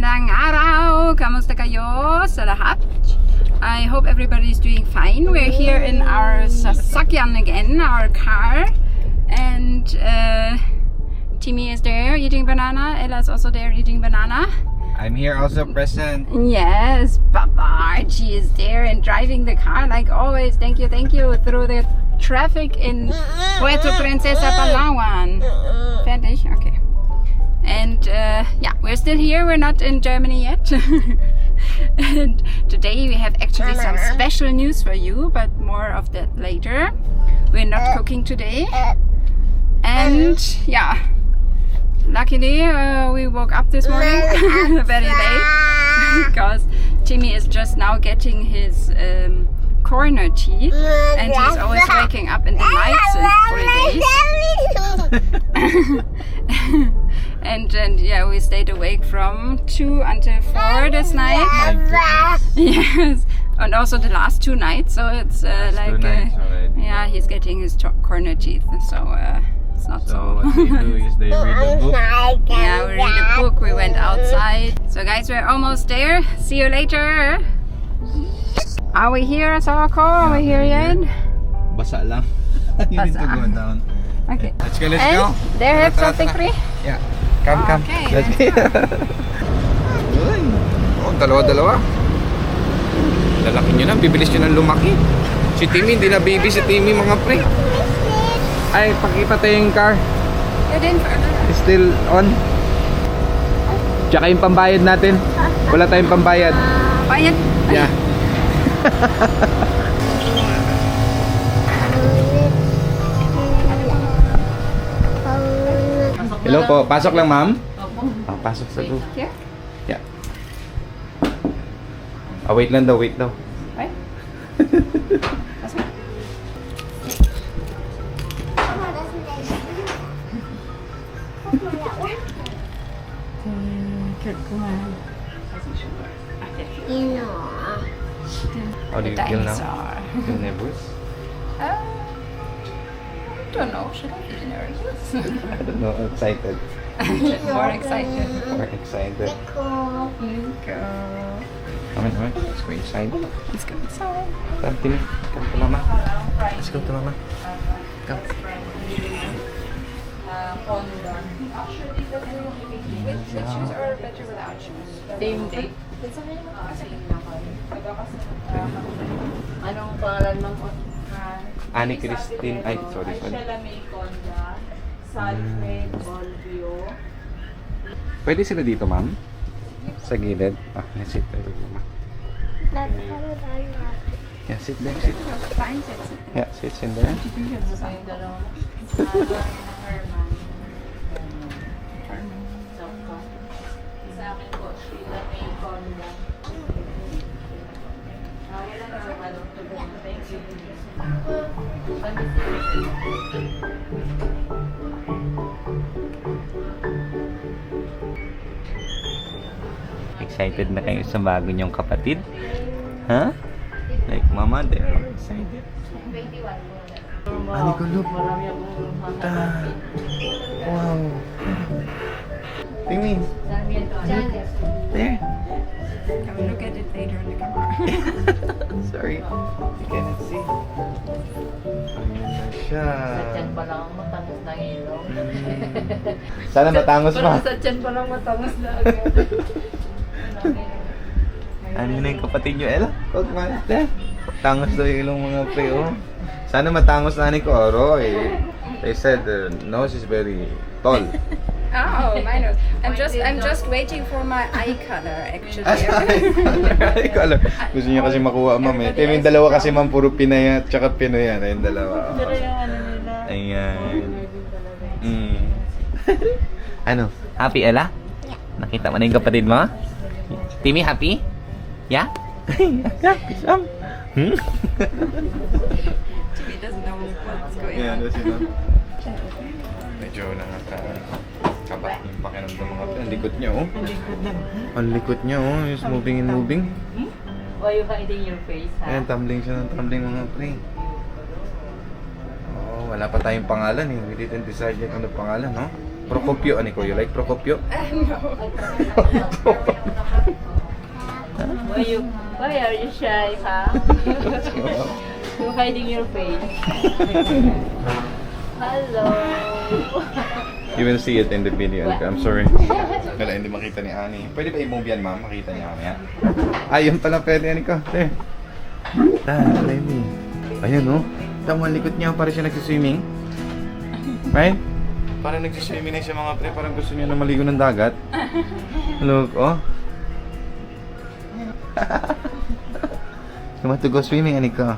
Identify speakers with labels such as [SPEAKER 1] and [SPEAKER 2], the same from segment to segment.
[SPEAKER 1] Magandang araw! Kamusta kayo sa lahat? I hope everybody is doing fine. We're here in our sasakyan again, our car. And Timmy is there eating banana. Ella is also there eating banana.
[SPEAKER 2] I'm here also present.
[SPEAKER 1] Yes, Papa Archie is there and driving the car like always. Thank you through the traffic in Puerto Princesa, Palawan. Fertig? Okay. And yeah, we're still here. We're not in Germany yet. And today we have actually some special news for you, but more of that later. We're not cooking today. And yeah, luckily we woke up this morning very late because Timmy is just now getting his corner teeth, and he's always waking up in the night since 3 days. And yeah, we stayed awake from 2 until 4 this night. Yes, and also the last 2 nights. So it's like yeah, he's getting his corner teeth. So it's not so.
[SPEAKER 2] What they do is they read the book.
[SPEAKER 1] Yeah, we read a book. We went outside. So guys, we're almost there. See you later. Are we here, Sawako? Are we here yet?
[SPEAKER 2] Basa lang. You need to go down.
[SPEAKER 1] Okay.
[SPEAKER 2] Let's go.
[SPEAKER 1] And there have something free?
[SPEAKER 2] Yeah. Come.
[SPEAKER 1] Okay,
[SPEAKER 2] Let's go. Oh, dalawa. Lalaki nyo na. Bibilis nyo na lumaki. Si Timmy, hindi na baby si Timmy mga pre. Ay, pakipatay yung car.
[SPEAKER 1] You didn't further.
[SPEAKER 2] Still on. Tsaka yung pambayad natin. Wala tayong pambayad.
[SPEAKER 1] Bayad?
[SPEAKER 2] Yeah. Hello po. Pasok lang, ma'am? Pasok sa loob.
[SPEAKER 1] Here?
[SPEAKER 2] Yeah. Wait lang daw, wait daw.
[SPEAKER 1] Right? Pasok.
[SPEAKER 2] How do you feel now? Feel nervous?
[SPEAKER 1] I don't know. Should I be nervous?
[SPEAKER 2] I don't know, excited.
[SPEAKER 1] More excited.
[SPEAKER 2] More excited.
[SPEAKER 1] Go.
[SPEAKER 2] Come on. Let's go inside.
[SPEAKER 1] Let's go inside.
[SPEAKER 2] Come, Timmy. Come to mama. Let's go to mama. Come.
[SPEAKER 1] With shoes or better without shoes? Same day.
[SPEAKER 3] Anong pangalan ng
[SPEAKER 2] Annie Christine. Ay, sorry.
[SPEAKER 3] Salfred Olvio.
[SPEAKER 2] Pwede sila dito, ma'am? Sa gilid. Let's sit there. Mama. Yeah, sit there. Sit.
[SPEAKER 1] Fine, sexy.
[SPEAKER 2] Yeah, sit in there.
[SPEAKER 3] Ang dalawang Herman. Sa akin po, Sheila May Conda. Wala na sa malong tulong. Thank you.
[SPEAKER 2] Excited na kayo sa bago niyong kapatid? Huh? Like mama, they're excited. Ano ko, look. Wow. Timmy. There.
[SPEAKER 1] Can we look at it later in the camera?
[SPEAKER 2] Sorry. You cannot see. Ayan na siya.
[SPEAKER 3] Sa tiyan pa lang matangos na ilong.
[SPEAKER 2] Sana matangos pa.
[SPEAKER 3] Sa tiyan pa lang matangos na agad.
[SPEAKER 2] Ano na yung kapatid nyo, Ella? Huwag malas na. Tangos daw yung ilong mga pre, oh. Sana matangos na ni Koro, eh. They said the nose is very tall.
[SPEAKER 1] Oh, my nose. I'm just waiting for my eye color actually.
[SPEAKER 2] Eye color. Gusto niya kasi makuha, ma'am, eh. Yung dalawa kasi, ma'am, puro Pinay at saka Pinoy yan. Ayun, dalawa.
[SPEAKER 3] Pero yung ano nila.
[SPEAKER 2] Ayan. Ano? Happy, Ella? Yeah. Nakita mo na yung kapatid mo? Timmy, happy? Yeah? Happy, Sam?
[SPEAKER 1] Timmy doesn't know what's going on.
[SPEAKER 2] Medyo nakakaba yung pakiramdam mga pre. Ang likot niya, oh. Ang likot niya, oh. It's moving and moving.
[SPEAKER 3] Why you hiding your face, ha?
[SPEAKER 2] Ayan, tumbling siya ng tumbling mga pre. Oh, wala pa tayong pangalan, eh. We didn't decide yet ano pangalan, no? Procopio, Aniko. You like Procopio?
[SPEAKER 3] Why are you shy, huh? You're hiding your face. Hello.
[SPEAKER 2] You will see it in the video. Aniko. I'm sorry. Wala, hindi makita ni Ani. Pwede ba i-move yan, ma'am? Makita niya kami, ha? Ayun pala pwede, Aniko. There. Baby. Ayun, oh. Tama, likod niya. Parang siya nagsiswimming. Right? Parang nagsiswimming na siya mga pre. Parang gusto niya na maligo ng dagat. Look, oh. You want to go swimming, Anika?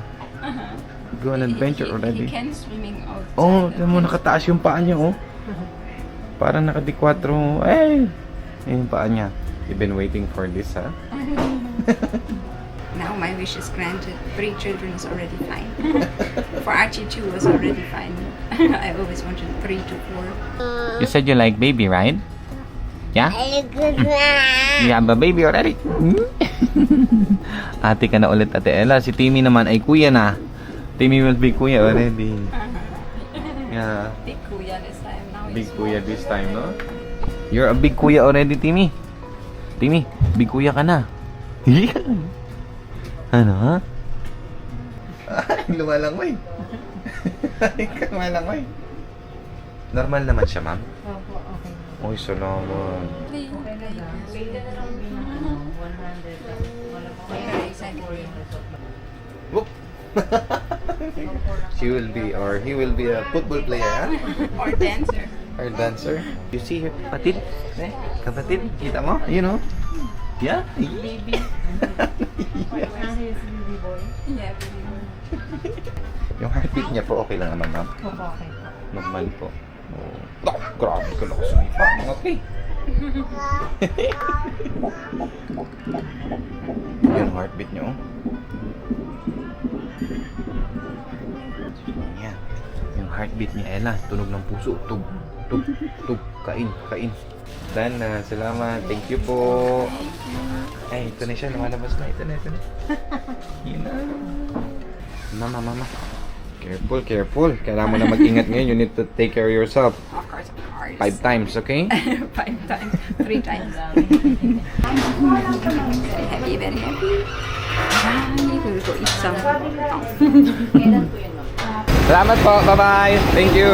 [SPEAKER 2] Go on adventure already.
[SPEAKER 1] He can swimming outside.
[SPEAKER 2] Oh, tignan mo, nakataas yung paa niya, oh. Parang nakadikwatro. Eh! Yung paa niya. You've been waiting for this, ha?
[SPEAKER 1] Now my wish is granted. 3 children is already fine. For Archie 2 was already fine. I always wanted 3 to 4.
[SPEAKER 2] You said you like baby, right? Yeah? You have a baby already? Ate ka na ulit, Ate Ella. Si Timmy naman ay kuya na. Timmy will be kuya already. Yeah.
[SPEAKER 1] Big kuya this time. Now
[SPEAKER 2] Big
[SPEAKER 1] he's
[SPEAKER 2] kuya
[SPEAKER 1] small.
[SPEAKER 2] this time, no? You're a big kuya already, Timmy. Timmy, big kuya ka na. Ano, ha? Ay, lumalangoy. Ay, lumalangoy. Normal naman siya, ma'am?
[SPEAKER 3] Opo, okay.
[SPEAKER 2] Uy, salamat.
[SPEAKER 1] Please.
[SPEAKER 3] Pwede na lang 100. Wala po
[SPEAKER 1] Very excited.
[SPEAKER 2] Whoop. She will be, or he will be a football player, ha?
[SPEAKER 1] Or dancer.
[SPEAKER 2] Or dancer. You see her, kapatid? Eh, kapatid, kita mo? You know? Yeah?
[SPEAKER 3] Baby. He's baby boy.
[SPEAKER 1] Yeah, really.
[SPEAKER 2] Yung heartbeat niya po, okay lang naman, ma'am?
[SPEAKER 3] Opo, okay po.
[SPEAKER 2] Normal po. Oh. Grabe ka lang sumipa, mga pre. Yung heartbeat niyo, oh. Yan. Yung heartbeat ni Ella, tunog ng puso. Tug, tug, tug. Kain, kain. Dan na, salamat. Thank you po. Ay, ito na siya. Lumalabas na. Ito na, ito na. Yun na. Mama, mama. Careful, careful. Kailangan mo na mag-ingat ngayon. You need to take care of yourself.
[SPEAKER 1] Of course, of course.
[SPEAKER 2] 5 times, okay?
[SPEAKER 1] 5 times. 3 times. Very happy, very happy. Ay, we'll go eat some.
[SPEAKER 3] Kailan po yun, ma'am?
[SPEAKER 2] Salamat po. Bye-bye. Thank you.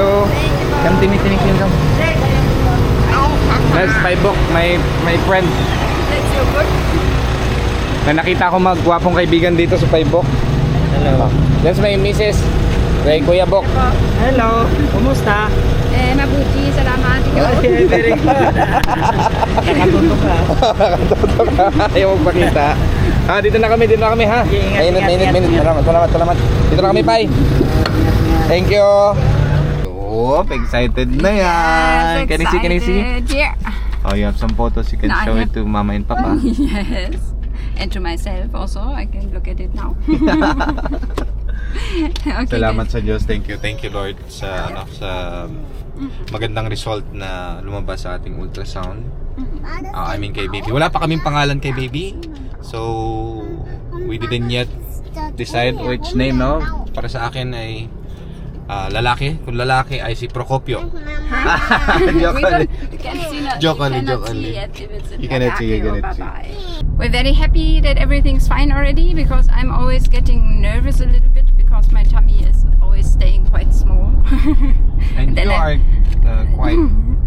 [SPEAKER 2] Come, Timmy, Timmy, come. That's my book, my friend.
[SPEAKER 1] That's your book?
[SPEAKER 2] Na nakita ko magwapong kaibigan dito sa Paibok. Hello. That's my missus. Kay Kuya Bok.
[SPEAKER 4] Hello, kumusta?
[SPEAKER 1] Mabuti, salamat.
[SPEAKER 4] Very good. Nakatutok ka.
[SPEAKER 2] Nakatutok ka. Ayaw magpakita. Dito na kami ha.
[SPEAKER 4] Ingat,
[SPEAKER 2] Minute. Salamat. Dito na kami, bye. Thank you. Oh, excited na yan. Can you see?
[SPEAKER 1] Yeah.
[SPEAKER 2] Oh, you have some photos. You can
[SPEAKER 1] No, I
[SPEAKER 2] show
[SPEAKER 1] have-
[SPEAKER 2] it to Mama and Papa.
[SPEAKER 1] Yes. And to myself also. I can look at it now. Okay,
[SPEAKER 2] Salamat
[SPEAKER 1] guys.
[SPEAKER 2] sa Diyos. Thank you Lord sa magandang result na lumabas sa ating ultrasound. I mean kay baby. Wala pa kaming pangalan kay baby. So we didn't yet decide which name, no? Para sa akin ay lalaki. Kung lalaki ay si Procopio. Joke only.
[SPEAKER 1] You can see not,
[SPEAKER 2] Joke only,
[SPEAKER 1] you cannot
[SPEAKER 2] joke
[SPEAKER 1] see
[SPEAKER 2] only.
[SPEAKER 1] yet if it's a
[SPEAKER 2] You cannot see, you
[SPEAKER 1] lalaki or
[SPEAKER 2] cannot see.
[SPEAKER 1] babae. We're very happy that everything's fine already because I'm always getting nervous a little bit because my tummy is always staying quite small.
[SPEAKER 2] And
[SPEAKER 1] then
[SPEAKER 2] you
[SPEAKER 1] I-
[SPEAKER 2] are quite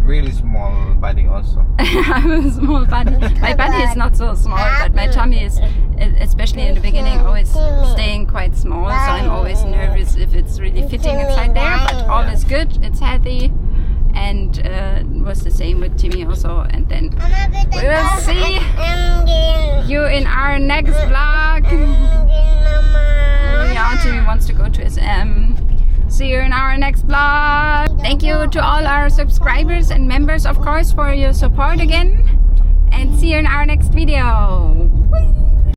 [SPEAKER 2] really small body also.
[SPEAKER 1] I have a small body. My body is not so small, but my tummy is, especially in the beginning, always staying quite small. So I'm always nervous if it's really fitting inside there. But all is good. It's healthy, and it was the same with Timmy also. And then we will see you in our next vlog. Yeah, Timmy wants to go to SM. See you in our next vlog. Thank you to all our subscribers and members, of course, for your support again. And see you in our next video.